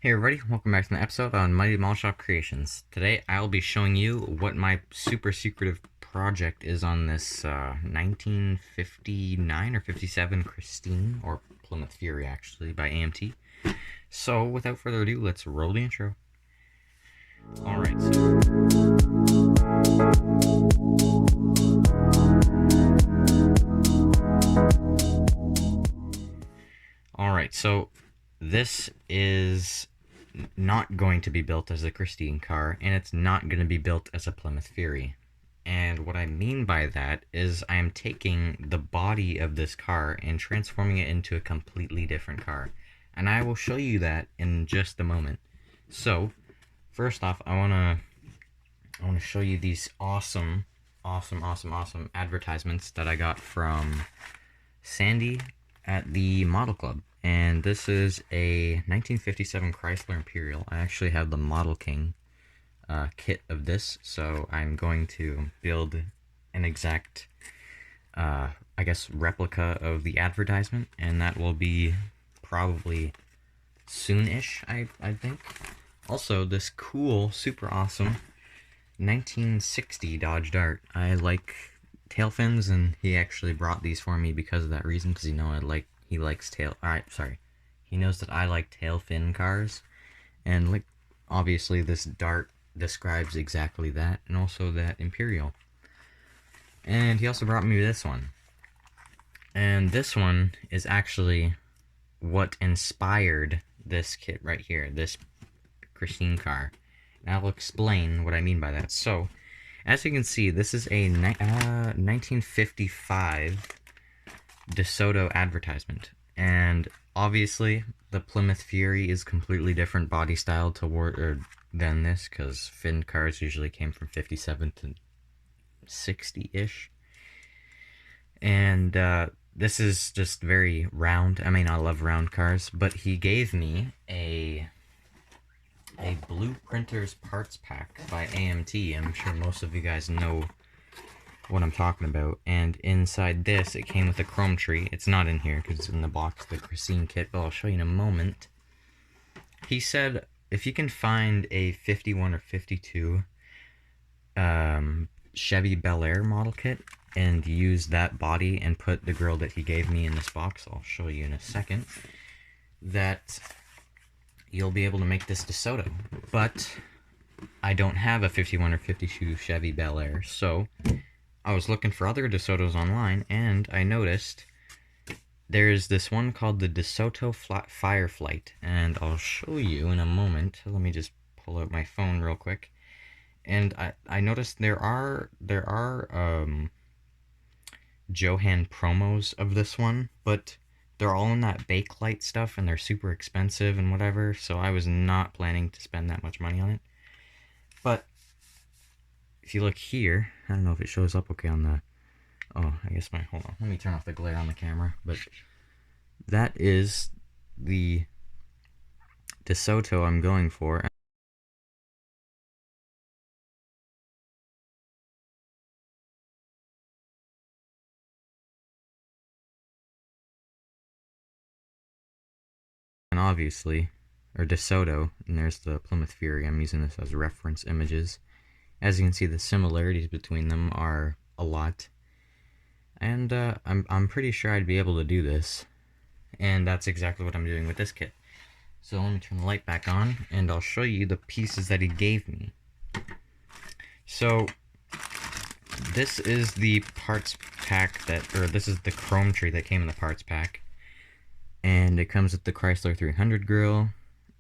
Hey everybody, welcome back to the episode on Mighty Mall Shop Creations. Today I'll be showing you what my super secretive project is on this 1959 or 57 Christine, or Plymouth Fury actually, by AMT. So without further ado, let's roll the intro. Alright, so this is not going to be built as a Christine car, and it's not going to be built as a Plymouth Fury. And what I mean by that is I am taking the body of this car and transforming it into a completely different car. And I will show you that in just a moment. So, first off, I want to show you these awesome advertisements that I got from Sandy at the Model Club. And this is a 1957 Chrysler Imperial. I actually have the Model King kit of this, so I'm going to build an exact, I guess, replica of the advertisement, and that will be probably soon-ish, I think. Also, this cool, super awesome 1960 Dodge Dart. I like tail fins, and he actually brought these for me because of that reason, because he likes tail. Alright, sorry. He knows that I like tail fin cars, and like obviously this Dart describes exactly that, and also that Imperial. And he also brought me this one. And this one is actually what inspired this kit right here, this Christine car. And I'll explain what I mean by that. So, as you can see, this is a 1955 DeSoto advertisement, and obviously the Plymouth Fury is completely different body style than this, because fin cars usually came from 57 to 60-ish, and this is just very round. I mean, I love round cars, but he gave me a Blue Printers parts pack by AMT. I'm sure most of you guys know what I'm talking about. And inside this, it came with a chrome tree. It's not in here because it's in the box, the Christine kit, but I'll show you in a moment. He said if you can find a 51 or 52 Chevy Bel Air model kit and use that body and put the grill that he gave me in this box, I'll show you in a second, that you'll be able to make this DeSoto. But I don't have a 51 or 52 Chevy Bel Air, so I was looking for other DeSotos online, and I noticed there's this one called the DeSoto Fireflight, and I'll show you in a moment. Let me just pull out my phone real quick. And I noticed there are Johan promos of this one, but they're all in that Bakelite stuff, and they're super expensive and whatever, so I was not planning to spend that much money on it. But if you look here, I don't know if it shows up okay on the... Oh, I guess hold on. Let me turn off the glare on the camera. But that is the DeSoto I'm going for. And obviously, or DeSoto, and there's the Plymouth Fury. I'm using this as reference images. As you can see, the similarities between them are a lot. And I'm pretty sure I'd be able to do this. And that's exactly what I'm doing with this kit. So let me turn the light back on, and I'll show you the pieces that he gave me. So this is the parts pack this is the chrome tree that came in the parts pack. And it comes with the Chrysler 300 grill,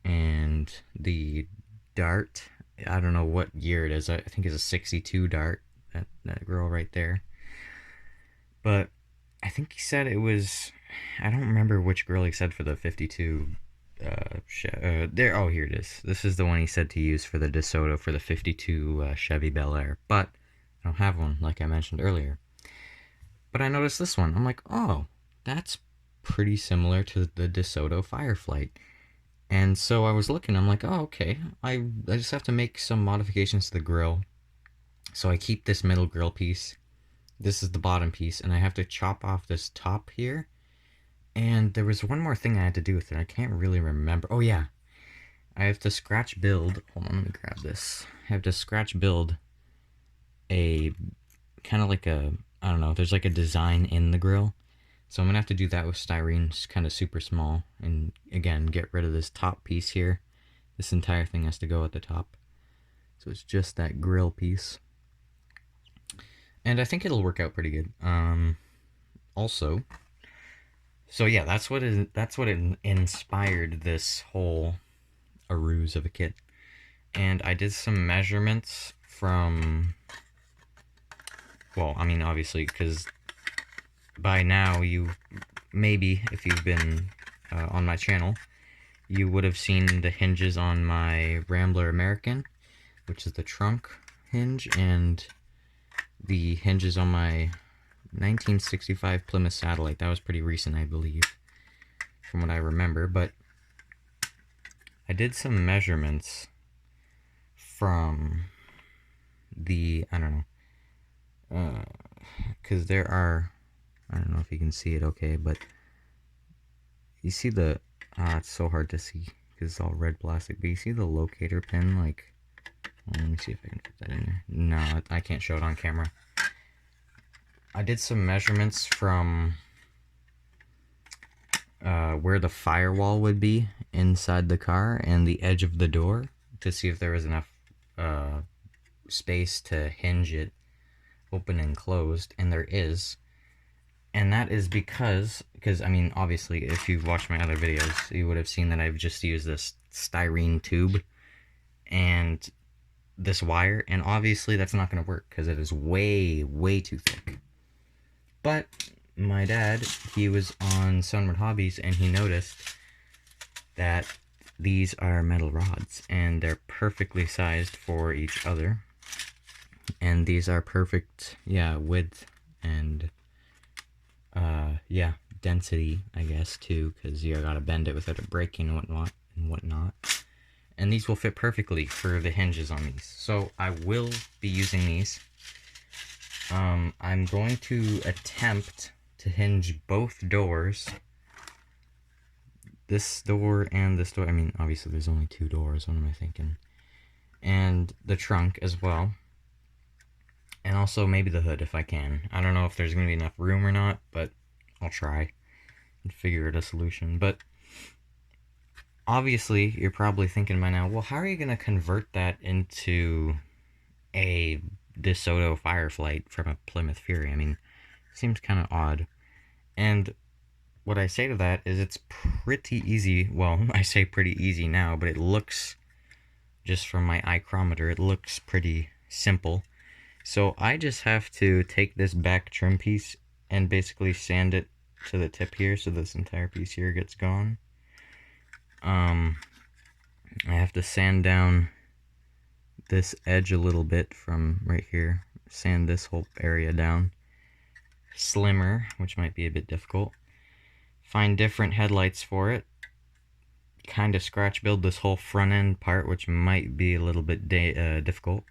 and the Dart. I don't know what year it is. I think it's a 62 Dart, that grill right there. But I think he said it was... I don't remember which grill he said for the 52. There. Oh, here it is. This is the one he said to use for the DeSoto for the 52 Chevy Bel Air. But I don't have one, like I mentioned earlier. But I noticed this one. I'm like, oh, that's pretty similar to the DeSoto Fireflight. And so I was looking. I'm like, oh, okay. I just have to make some modifications to the grill. So I keep this middle grill piece. This is the bottom piece, and I have to chop off this top here. And there was one more thing I had to do with it. I can't really remember. Oh, yeah. I have to scratch build. Hold on, let me grab this. I have to scratch build a kind of like a, I don't know, there's like a design in the grill. So I'm gonna have to do that with styrene, it's kind of super small. And again, get rid of this top piece here. This entire thing has to go at the top. So it's just that grill piece. And I think it'll work out pretty good. Also, so yeah, that's what inspired this whole a ruse of a kit. And I did some measurements from, well, I mean, obviously, because by now you, maybe if you've been on my channel, you would have seen the hinges on my Rambler American, which is the trunk hinge, and the hinges on my 1965 Plymouth Satellite. That was pretty recent, I believe, from what I remember, but I did some measurements from the, I don't know, because there are, I don't know if you can see it okay, but you see the, it's so hard to see because it's all red plastic, but you see the locator pin, like, well, let me see if I can put that in there. No, I can't show it on camera. I did some measurements from where the firewall would be inside the car and the edge of the door to see if there was enough space to hinge it open and closed, and there is. And that is because I mean, obviously, if you've watched my other videos, you would have seen that I've just used this styrene tube and this wire, and obviously that's not going to work because it is way, way too thick. But my dad, he was on Sunward Hobbies, and he noticed that these are metal rods, and they're perfectly sized for each other. And these are perfect, yeah, width and, yeah, density, I guess, too, because you gotta bend it without it breaking and whatnot. And these will fit perfectly for the hinges on these. So I will be using these. I'm going to attempt to hinge both doors. This door and this door. I mean, obviously there's only two doors. What am I thinking? And the trunk as well. And also maybe the hood if I can. I don't know if there's going to be enough room or not, but I'll try and figure out a solution. But obviously, you're probably thinking by now, well, how are you going to convert that into a DeSoto Fireflight from a Plymouth Fury? I mean, it seems kind of odd. And what I say to that is it's pretty easy. Well, I say pretty easy now, but it looks, just from my ichrometer, it looks pretty simple. So I just have to take this back trim piece and basically sand it to the tip here so this entire piece here gets gone. I have to sand down this edge a little bit from right here. Sand this whole area down. Slimmer, which might be a bit difficult. Find different headlights for it. Kind of scratch build this whole front end part, which might be a little bit difficult.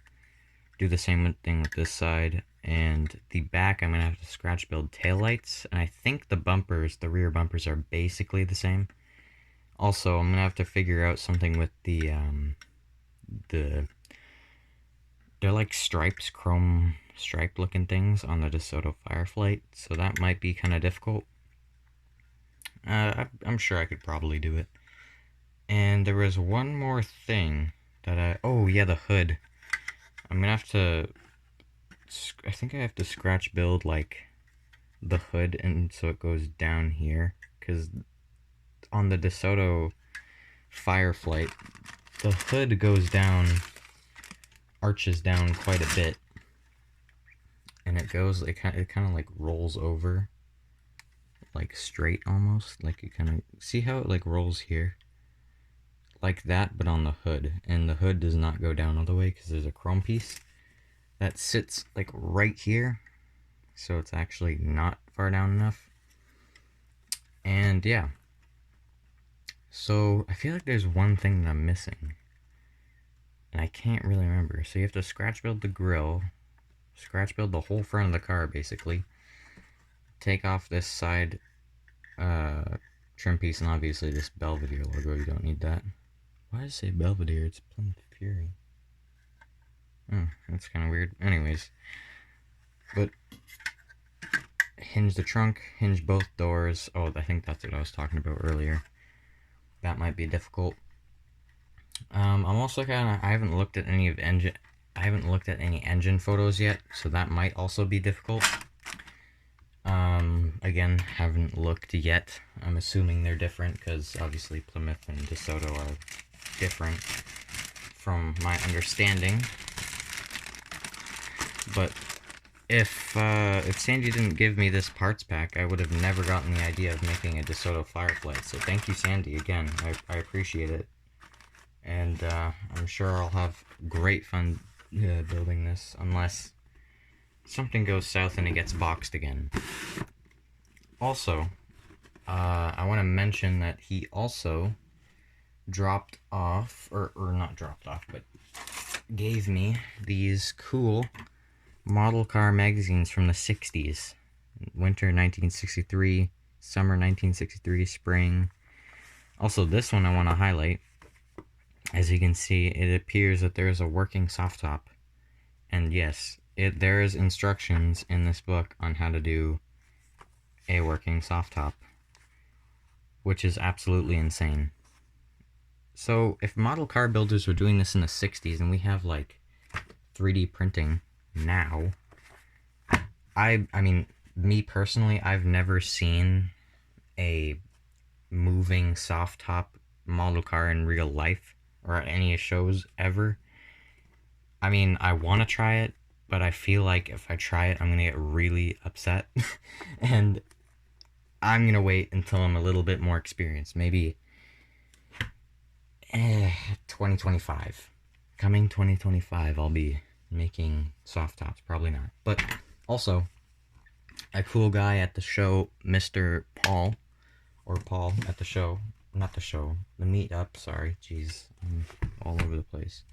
Do the same thing with this side. And the back, I'm going to have to scratch build taillights. And I think the bumpers, the rear bumpers, are basically the same. Also, I'm going to have to figure out something with the they're like stripes, chrome stripe looking things on the DeSoto Fireflight. So that might be kind of difficult. I'm sure I could probably do it. And there was one more thing that oh yeah, the hood. I'm gonna have to, I think I have to scratch build like the hood, and so it goes down here, because on the DeSoto Fireflight, the hood goes down, arches down quite a bit, and it goes, it kind of like rolls over, like straight almost, like you kind of, see how it like rolls here? Like that, but on the hood, and the hood does not go down all the way because there's a chrome piece that sits like right here, so it's actually not far down enough. And yeah, so I feel like there's one thing that I'm missing, and I can't really remember. So you have to scratch build the grille, scratch build the whole front of the car basically, take off this side trim piece, and obviously this Belvedere logo, you don't need that. Why does it say Belvedere? It's Plymouth Fury. Oh, that's kind of weird. Anyways, but hinge the trunk, hinge both doors. Oh, I think that's what I was talking about earlier. That might be difficult. I'm also I haven't looked at any engine photos yet, so that might also be difficult. Again, haven't looked yet. I'm assuming they're different because obviously Plymouth and DeSoto are different from my understanding. But if Sandy didn't give me this parts pack, I would have never gotten the idea of making a DeSoto Fireflight. So thank you, Sandy, again. I appreciate it. And I'm sure I'll have great fun building this, unless something goes south and it gets boxed again. Also, I want to mention that he also dropped off, or not dropped off, but gave me these cool model car magazines from the 60s. Winter 1963, summer 1963, spring. Also, this one I want to highlight. As you can see, it appears that there is a working soft top. And yes, there is instructions in this book on how to do a working soft top, which is absolutely insane. So if model car builders were doing this in the 60s and we have like 3D printing now, I mean, me personally, I've never seen a moving soft top model car in real life or at any shows ever. I mean, I want to try it, but I feel like if I try it, I'm going to get really upset. And I'm going to wait until I'm a little bit more experienced. Maybe 2025. Coming 2025, I'll be making soft tops. Probably not. But also, a cool guy at the show, Mr. Paul, or Paul at the show, not the show, the meetup, sorry, jeez, I'm all over the place,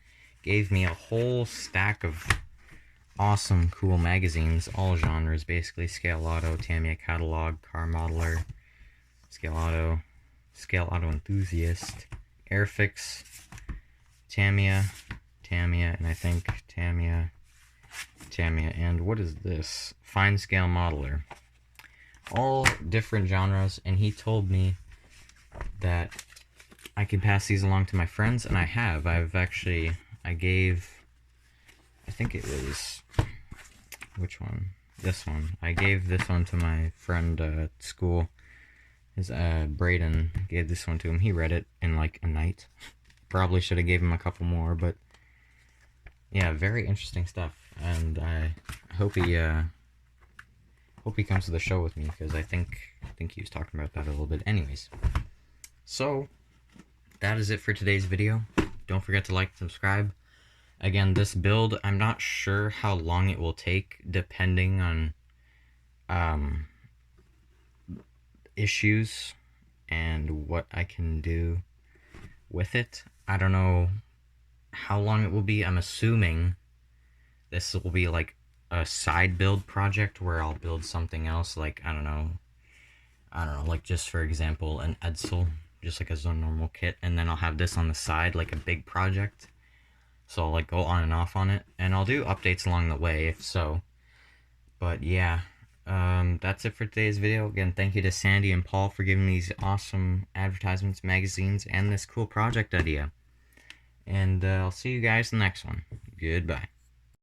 gave me a whole stack of awesome, cool magazines, all genres, basically. Scale Auto, Tamiya Catalog, Car Modeler, Scale Auto Enthusiast, Airfix, Tamiya, and I think Tamiya, and what is this? Fine Scale Modeler. All different genres, and he told me that I can pass these along to my friends, and I have. I think it was, which one? This one. I gave this one to my friend at school. Braden gave this one to him. He read it in like a night. Probably should have gave him a couple more, but yeah, very interesting stuff. And I hope he comes to the show with me, because I think he was talking about that a little bit. Anyways, so that is it for today's video. Don't forget to like and subscribe. Again, this build, I'm not sure how long it will take, depending on issues and what I can do with it. I don't know how long it will be. I'm assuming this will be like a side build project where I'll build something else, like, I don't know, like, just for example, an Edsel, just like as a normal kit, and then I'll have this on the side, like a big project. So I'll like go on and off on it, and I'll do updates along the way if so. But yeah, that's it for today's video. Again, thank you to Sandy and Paul for giving me these awesome advertisements, magazines, and this cool project idea. And I'll see you guys in the next one. Goodbye.